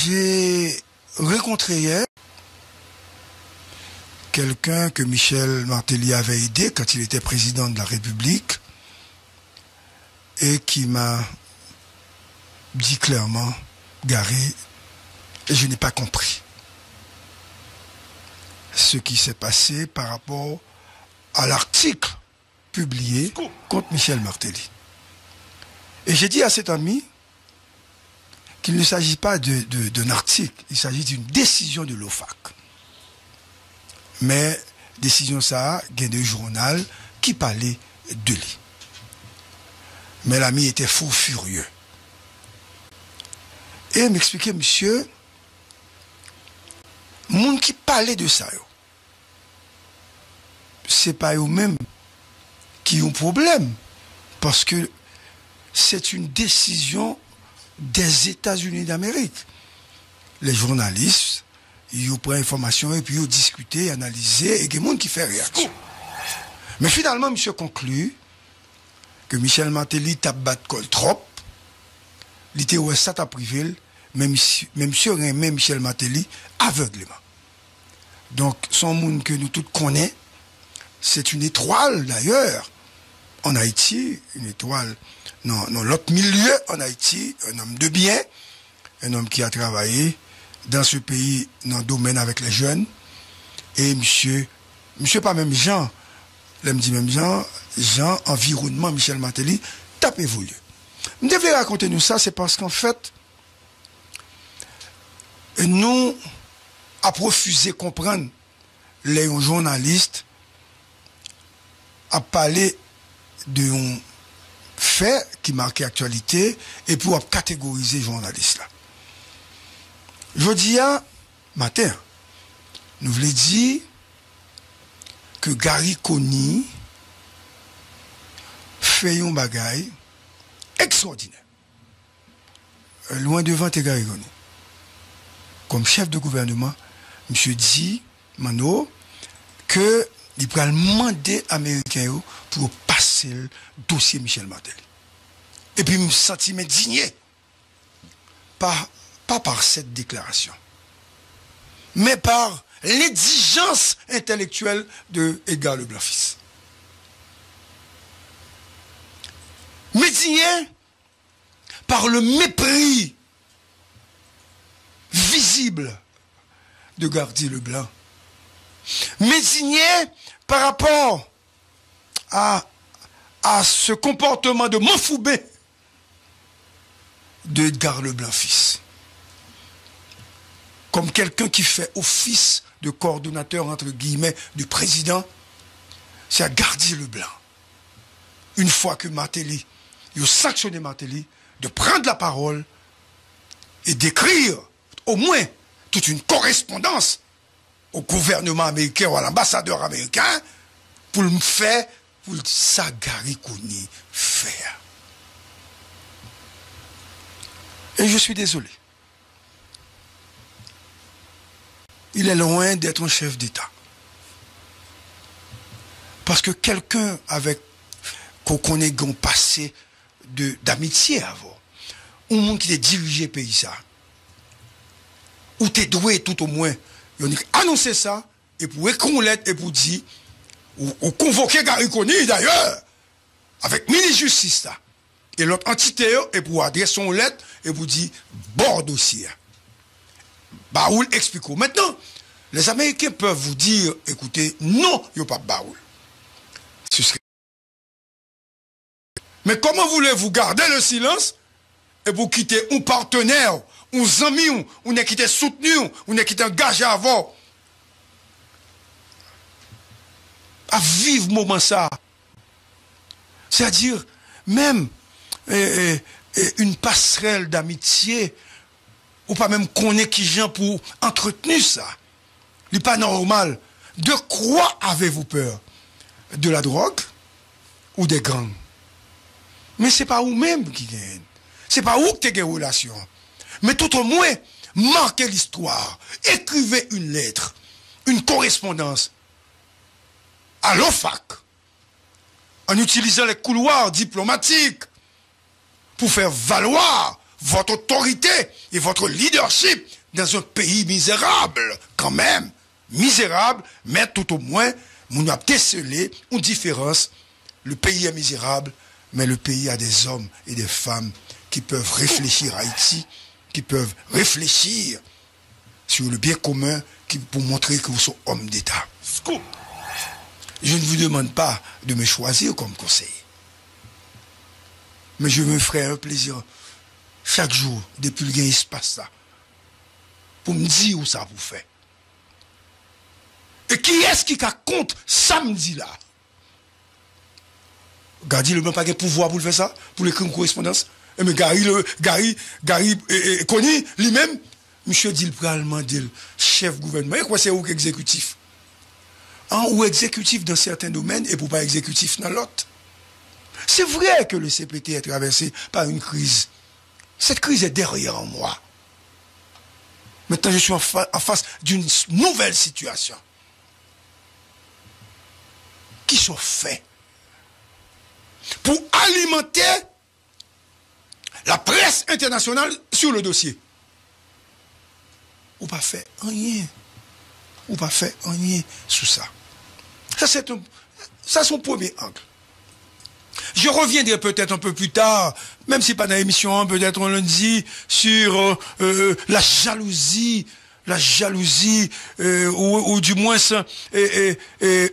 J'ai rencontré hier quelqu'un que Michel Martelly avait aidé quand il était président de la République et qui m'a dit clairement, Gary, je n'ai pas compris ce qui s'est passé par rapport à l'article publié contre Michel Martelly. Et j'ai dit à cet ami qu'il ne s'agit pas d'un article, il s'agit d'une décision de l'OFAC. Mais décision ça, il y a des journaux qui parlaient de lui. Mais l'ami était fou furieux. Et il m'expliquait, monsieur, monde qui parlait de ça, c'est pas eux-mêmes qui ont problème, parce que c'est une décision des États-Unis d'Amérique. Les journalistes, ils prennent information et puis ils discutent, analysent, et il y a des gens qui font réaction. Mais finalement, monsieur conclut que Michel Martelly tape battre trop, il était au stade à privé, même monsieur remet Michel Martelly aveuglément. Donc, son monde que nous tous connaissons, c'est une étoile d'ailleurs en Haïti, une étoile dans l'autre milieu en Haïti, un homme de bien, un homme qui a travaillé dans ce pays, dans le domaine avec les jeunes. Et monsieur pas même Jean, là me dit même Jean, environnement, Michel Martelly, tapez-vous lieu. Je devais raconter nous ça, c'est parce qu'en fait, nous avons refusé de comprendre les journalistes à parler d'un fait qui marquait l'actualité et pour catégoriser les journalistes là. Je dis à matin, nous voulons dire que Gary Conny fait un bagaille extraordinaire. Loin devant Gary Conny. Comme chef de gouvernement, monsieur dit, Mano, que il va demander aux Américains pour passer le dossier Michel Martelly. Et puis, je me sentis indigné. Pas par cette déclaration, mais par l'exigence intellectuelle de Edgar Leblanc-Fils. Indigné par le mépris visible de Gardy Leblanc. Indigné par rapport à ce comportement de Monfoubé de Edgar Leblanc-Fils. Comme quelqu'un qui fait office de coordonnateur, entre guillemets, du président, c'est à Gardy Leblanc. Une fois que Martelly, il a sanctionné Martelly, de prendre la parole et d'écrire au moins toute une correspondance au gouvernement américain ou à l'ambassadeur américain pour le faire, pour ça Gary Conny faire. Et je suis désolé. Il est loin d'être un chef d'État. Parce que quelqu'un avec qu'on connaît un passé d'amitié avant, un monde qui est dirigé le pays ça, ou t'es doué tout au moins, il a annoncé ça, et pour écrire une lettre, et pour dire, ou convoquer Gary Conny d'ailleurs, avec mini-justice ça. Et l'autre entité, et pour adresser une lettre, et pour dire, bon dossier. Baoul explique. Maintenant, les Américains peuvent vous dire, écoutez, non, il n'y a pas de Baoul. Mais comment voulez-vous garder le silence et vous quitter un partenaire, un ami, ou n'est quitté soutenu, ou n'est quitté engagé avant à vivre moment ça. C'est-à-dire, même une passerelle d'amitié, ou pas même connaître qui gens pour entretenir ça. Il n'est pas normal. De quoi avez-vous peur? De la drogue ou des gangs? Mais ce n'est pas vous-même qui gagne. Ce n'est pas vous qui avez une relation. Mais tout au moins, marquez l'histoire. Écrivez une lettre, une correspondance à l'OFAC, en utilisant les couloirs diplomatiques pour faire valoir votre autorité et votre leadership dans un pays misérable, quand même. Misérable, mais tout au moins, nous avons décelé une différence. Le pays est misérable, mais le pays a des hommes et des femmes qui peuvent réfléchir à Haïti, qui peuvent réfléchir sur le bien commun pour montrer que vous êtes homme d'État. Scoop. Je ne vous demande pas de me choisir comme conseiller. Mais je me ferai un plaisir chaque jour, depuis le gain espace là, pour me dire où ça vous fait. Et qui est-ce qui compte samedi là? Gadi le même pas de pouvoir pour le faire ça, pour l'écrire une correspondance. Et mais Gary Koni lui-même, monsieur dit le probablement dit chef gouvernement. Et quoi c'est où exécutif? Ou exécutif dans certains domaines et pour pas exécutif dans l'autre. C'est vrai que le CPT est traversé par une crise. Cette crise est derrière moi. Maintenant, je suis en face d'une nouvelle situation. Qui sont faits pour alimenter la presse internationale sur le dossier. Ou pas fait rien. Ou pas fait rien sous ça. Ça, c'est son premier angle. Je reviendrai peut-être un peu plus tard, même si pas dans l'émission, peut-être un lundi, sur la jalousie, ou du moins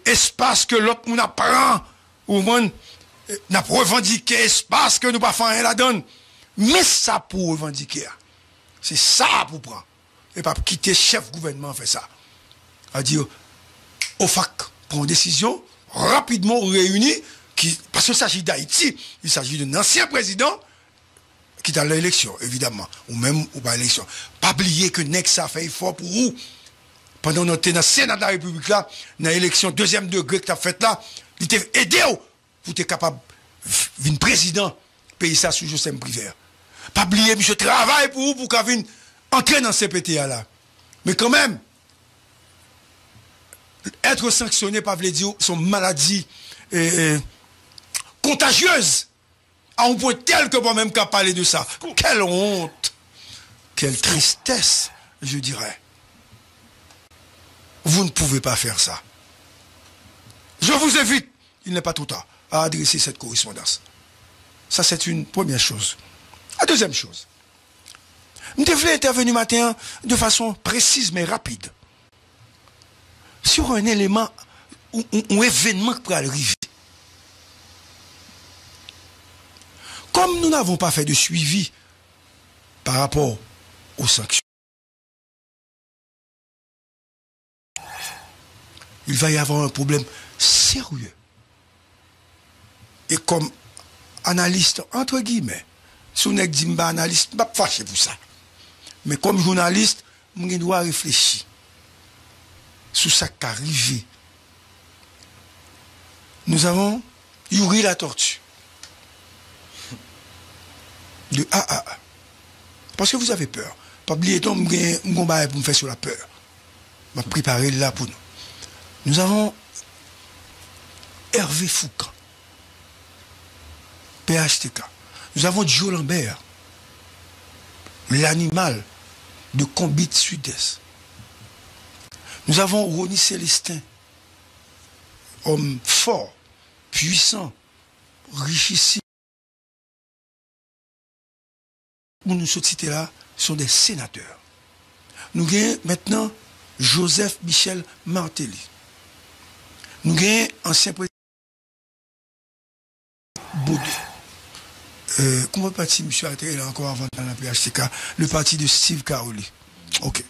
espace que l'autre nous apprend, ou moins n'a pas revendiqué espace que nous pas faire rien la donne. Mais ça pour revendiquer, c'est ça pour prendre. Et pas quitter chef gouvernement fait ça. À dire, au FAC, prend une décision, rapidement réunie, parce qu'il s'agit d'Haïti, il s'agit d'un ancien président qui est à l'élection, évidemment, ou même ou pas l'élection. Pas oublier que Nexa fait effort pour vous. Pendant que nous étions dans le Sénat de la République là, dans l'élection deuxième degré que tu as faite là, il t'a aidé pour être capable de venir président, payer ça sous Joseph Privé. Pas oublier, monsieur, travaille pour vous, pour qu'on vienne entrer dans ce CPTA là. Mais quand même, être sanctionné par veut dire son maladie contagieuse à un point tel que moi-même qu'à parler de ça. Quelle honte, quelle tristesse, je dirais. Vous ne pouvez pas faire ça. Je vous invite, il n'est pas trop tard, à adresser cette correspondance. Ça, c'est une première chose. La deuxième chose, je devais intervenir matin de façon précise mais rapide sur un élément, un événement qui peut arriver. Comme nous n'avons pas fait de suivi par rapport aux sanctions, il va y avoir un problème sérieux. Et comme analyste, entre guillemets, si on est dit analyste, je ne suis pas fâché pour ça. Mais comme journaliste, je dois réfléchir sur ce qui est arrivé. Nous avons Yuri la tortue. De A à A. Parce que vous avez peur. Pas oublier ton combat pour me faire sur la peur. Je vais préparer là pour nous. Nous avons Hervé Foucault. PHTK. Nous avons Joe Lambert. L'animal de Combit Sud-Est. Nous avons Ronnie Célestin. Homme fort, puissant, richissime. Pour nous citer là, sont des sénateurs. Nous avons maintenant Joseph Michel Martelly. Nous avons ancien président Baudou. Comment parti, M. Arthur, là encore avant dans la PHTK, le parti de Steve Caroli. Ok.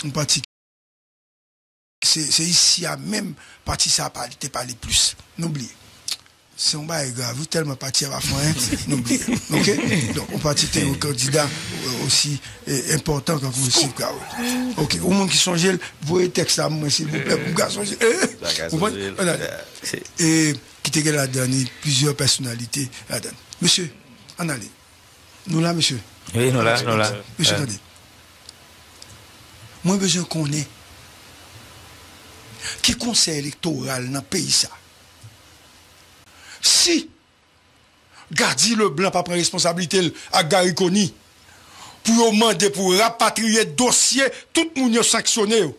Un parti. C'est ici à même parti ça a été parlé plus. N'oubliez. C'est un bail grave, tellement parti à la fin, n'oubliez. Ok? Donc, on partit un candidat aussi important comme vous Steve Caroli. Ok. Au monde qui songe, vous voyez texte à moi, s'il vous plaît, pour garçon. Et qui te là-dedans, plusieurs personnalités là-dedans. Monsieur, en allez. Nous là, monsieur. Oui, nous là. Monsieur, attendez. Moi, besoin qu'on ait. Qui conseil électoral dans le pays ça? Si Gadi Leblanc pas prend responsabilité à Gary Koni pour demander pour rapatrier dossier tout le monde sanctionné.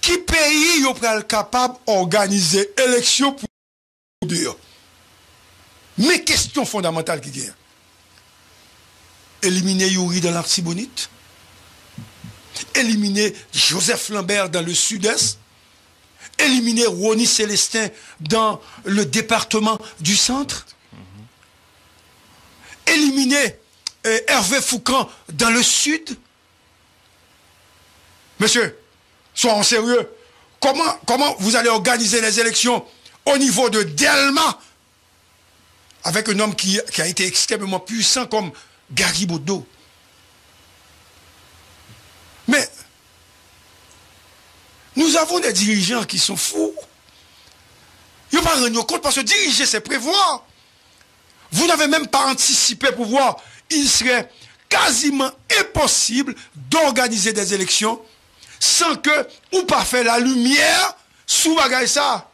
Qui pays est capable d'organiser élection pour dire? Mais question fondamentale qui est éliminer Yuri dans l'Artibonite, éliminer Joseph Lambert dans le sud-est, éliminer Ronnie Célestin dans le département du centre, éliminer Hervé Foucan dans le sud. Monsieur, soyons sérieux. Comment vous allez organiser les élections au niveau de Delma avec un homme qui a été extrêmement puissant comme Garibaldi? Mais nous avons des dirigeants qui sont fous. Ils ne vont pas rendre compte parce que diriger, c'est prévoir. Vous n'avez même pas anticipé pour voir. Il serait quasiment impossible d'organiser des élections sans que ou pas faire la lumière sous bagay ça.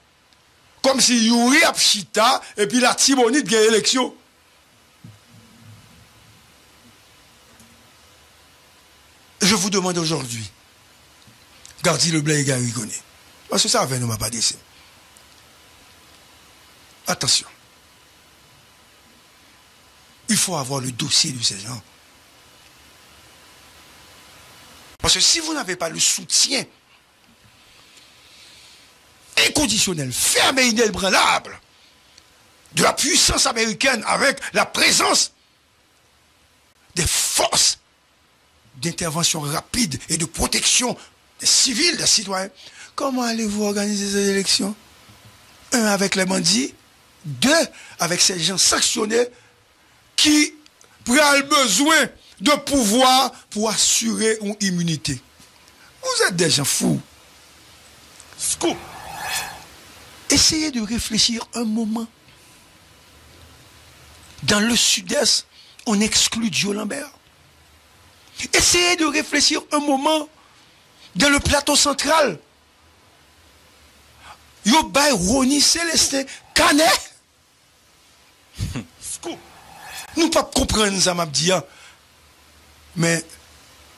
Comme si Yuri Apchita et puis la Tibonite gagne l'élection. Je vous demande aujourd'hui, Gardi Leblanc et Gary Koné, parce que ça avait nous m'a pas décidé. Attention. Il faut avoir le dossier de ces gens. Parce que si vous n'avez pas le soutien inconditionnel, ferme et inébranlable de la puissance américaine avec la présence des forces d'intervention rapide et de protection des civils, des citoyens, comment allez-vous organiser ces élections? Un, avec les bandits. Deux, avec ces gens sanctionnés qui prennent besoin de pouvoir pour assurer une immunité. Vous êtes des gens fous. Scoop. Essayez de réfléchir un moment. Dans le sud-est, on exclut Joe Lambert. Essayez de réfléchir un moment dans le plateau central. Yo bay Ronnie Célestin Canet. Nous ne pouvons pas comprendre ça, m'a dit. Mais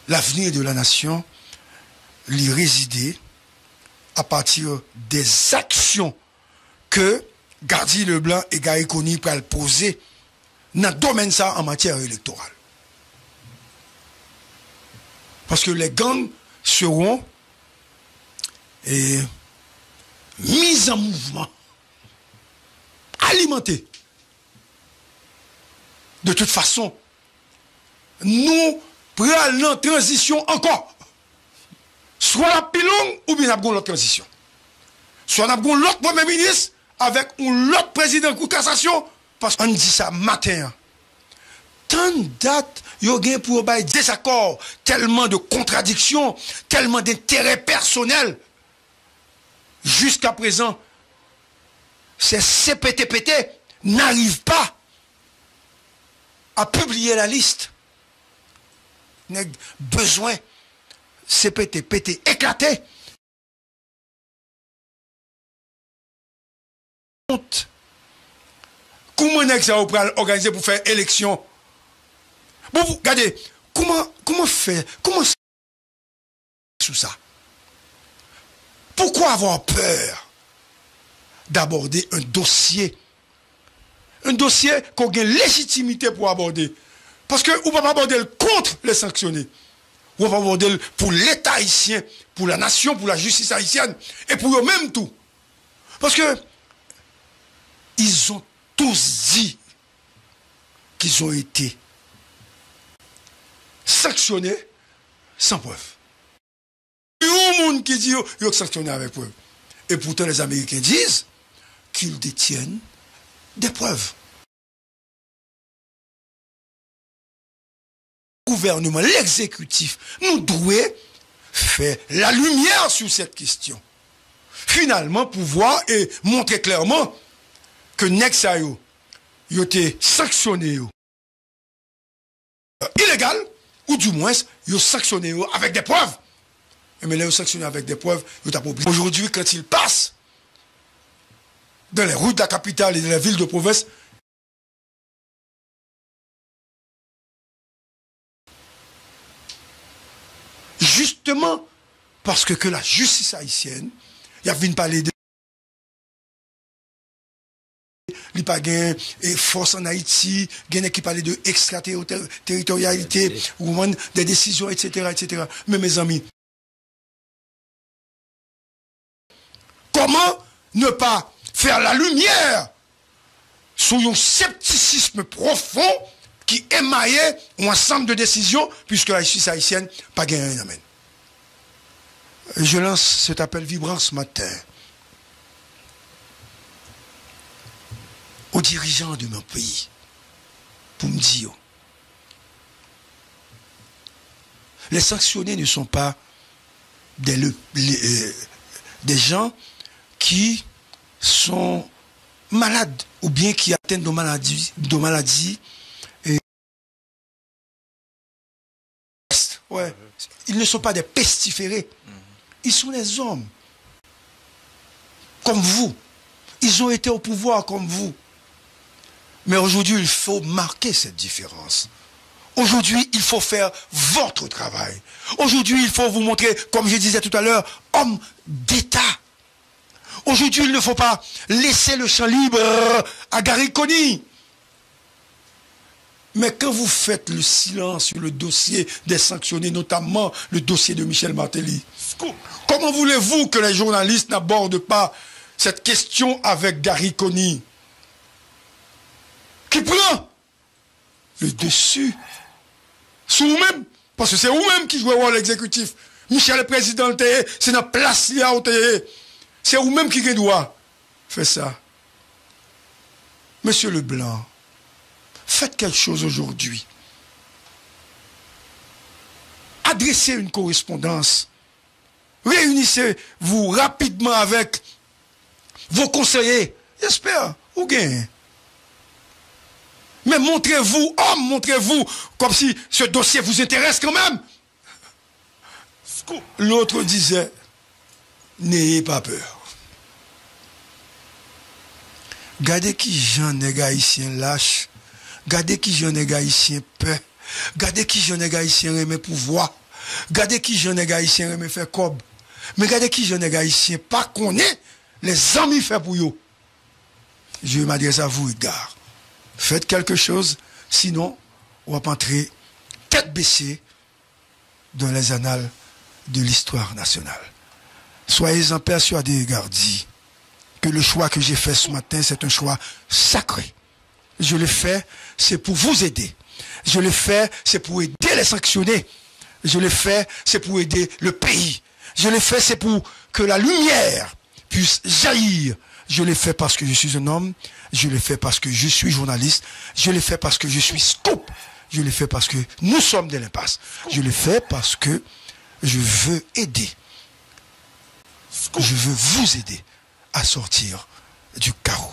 l'avenir de la nation, l'y résider à partir des actions que Gardi Leblanc et Gary Koné peuvent poser dans le domaine ça en matière électorale. Parce que les gangs seront mis en mouvement, alimentés. De toute façon, nous prenons en transition encore. Soit la pilongue ou bien nous avons l'autre transition. Soit nous avons l'autre premier ministre avec l'autre président de cassation. Parce qu'on dit ça matin. Tant de dates, il y a pour des désaccords, tellement de contradictions, tellement d'intérêts personnels. Jusqu'à présent, ces CPTPT n'arrivent pas à publier la liste. N'a besoin CPTPT éclaté. Comment est-ce que vous allez organiser pour faire élection? Bon, vous regardez, comment faire, comment sous ça? Pourquoi avoir peur d'aborder un dossier qu'on a légitimité pour aborder? Parce que vous ne pouvez pas aborder contre les sanctionnés. Vous ne pouvez pas aborder pour l'État haïtien, pour la nation, pour la justice haïtienne, et pour eux-mêmes tout. Parce que ils ont tous dit qu'ils ont été sanctionnés sans preuve. Il y a un monde qui dit qu'ils ont sanctionné avec preuve. Et pourtant les Américains disent qu'ils détiennent des preuves. Le gouvernement, l'exécutif, nous doit faire la lumière sur cette question. Finalement, pouvoir et montrer clairement que Nexa yo été sanctionné illégal, ou du moins, yo sanctionné avec des preuves. Mais là, yo sanctionné avec des preuves, aujourd'hui, quand il passe dans les routes de la capitale et de la ville de province, justement parce que la justice haïtienne, il y a venu parler de il pas gain et force en Haïti, gain qui parlait de extraterritorialité, ou des décisions, etc., etc. Mais mes amis, comment ne pas faire la lumière sur un scepticisme profond qui émaillait un ensemble de décisions, puisque la justice haïtienne pas gagné rien. Amen. Je lance cet appel vibrant ce matin aux dirigeants de mon pays pour me dire, les sanctionnés ne sont pas des gens qui sont malades ou bien qui atteignent de maladies ouais. Ils ne sont pas des pestiférés. Ils sont des hommes comme vous. Ils ont été au pouvoir comme vous. Mais aujourd'hui, il faut marquer cette différence. Aujourd'hui, il faut faire votre travail. Aujourd'hui, il faut vous montrer, comme je disais tout à l'heure, homme d'État. Aujourd'hui, il ne faut pas laisser le champ libre à Gariconi. Mais quand vous faites le silence sur le dossier des sanctionnés, notamment le dossier de Michel Martelly, comment voulez-vous que les journalistes n'abordent pas cette question avec Gariconi, qui prend le dessus sur vous-même? Parce que c'est vous-même qui jouez le rôle exécutif. Michel le président, c'est notre place là où c'est vous-même qui doit faire ça. Monsieur Leblanc, faites quelque chose aujourd'hui. Adressez une correspondance. Réunissez-vous rapidement avec vos conseillers. J'espère, vous gagnez. Mais montrez-vous, homme, montrez-vous, comme si ce dossier vous intéresse quand même. L'autre disait, n'ayez pas peur. Gardez qui j'en ai haïtien lâche. Gardez qui j'en ai haïtien peur. Gardez qui j'en ai haïtien remet pouvoir. Gardez qui j'en ai haïtien remet faire cob. Mais gardez qui j'en ai haïtien pas connaît les amis fait pour vous. Je m'adresse à vous, Edgar. Faites quelque chose, sinon on va entrer tête baissée dans les annales de l'histoire nationale. Soyez-en persuadés, Gardi, que le choix que j'ai fait ce matin, c'est un choix sacré. Je le fais, c'est pour vous aider. Je le fais, c'est pour aider les sanctionnés. Je le fais, c'est pour aider le pays. Je le fais, c'est pour que la lumière puisse jaillir. Je le fais parce que je suis un homme. Je le fais parce que je suis journaliste. Je le fais parce que je suis scoop. Je le fais parce que nous sommes de l'impasse. Je le fais parce que je veux aider. Je veux vous aider à sortir du carreau.